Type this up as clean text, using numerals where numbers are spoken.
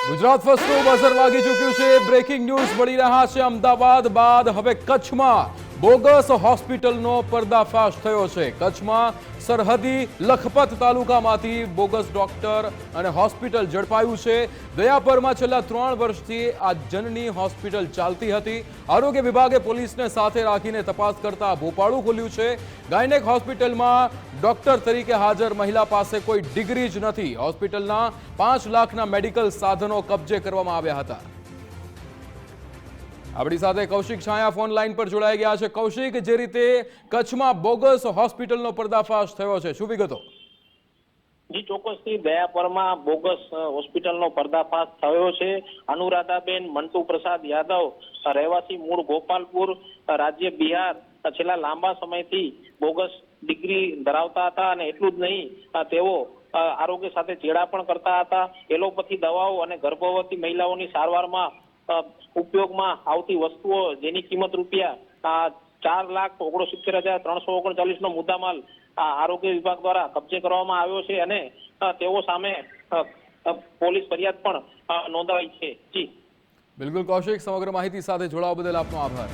Gujarat ફર્સ્ટનું buzzer વાગી ચૂક્યું છે। બ્રેકિંગ ન્યૂઝ મળી રહ્યા છે। અમદાવાદ બાદ હવે કચ્છમાં બોગસ હોસ્પિટલનો પર્દાફાશ થયો છે। કચ્છમાં સરહદી લખપત તાલુકામાંથી બોગસ ડોક્ટર અને હોસ્પિટલ ઝડપાયું છે। દયાપરમાં છેલ્લા 3 વર્ષથી આ જનની હોસ્પિટલ ચાલતી હતી। આરોગ્ય વિભાગે પોલીસને સાથે રાખીને તપાસ કરતા ભોપાળું ખોલ્યું છે। ગાયનેક હોસ્પિટલમાં ડોક્ટર તરીકે હાજર મહિલા પાસે કોઈ ડિગ્રી જ નથી। હોસ્પિટલના 5 લાખના મેડિકલ સાધનો કબજે કરવામાં આવ્યા હતા। આપણી સાથે કૌશિક છાયા ફોન લાઈન પર જોડાઈ ગયા છે। કૌશિક, જે રીતે કચ્છમાં બોગસ હોસ્પિટલનો પર્દાફાશ થયો છે, શું વિગતો? જી ચોક્કસથી દયાપરમાં બોગસ હોસ્પિટલનો પર્દાફાશ થયો છે। અનુરાધાબેન મંટુ પ્રસાદ યાદવ, રહેવાસી મૂળ ગોપાલપુર, રાજ્ય બિહાર, છેલ્લા લાંબા સમયથી બોગસ ડિગ્રી ધરાવતા હતા અને એટલું જ નહીં, તેઓ આરોગ્ય સાથે ચેડા પણ કરતા હતા। એલોપેથી દવાઓ અને ગર્ભવતી મહિલાઓની સારવારમાં ઉપયોગમાં આવતી વસ્તુઓ જેની કિંમત રૂપિયા 4,69,339 નો મુદ્દામાલ આરોગ્ય વિભાગ દ્વારા કબજે કરવામાં આવ્યો છે અને તેઓ સામે પોલીસ ફરિયાદ પણ નોંધાવી છે। જી બિલકુલ કૌશિક, સમગ્ર માહિતી સાથે જોડાવા બદલ આપનો આભાર।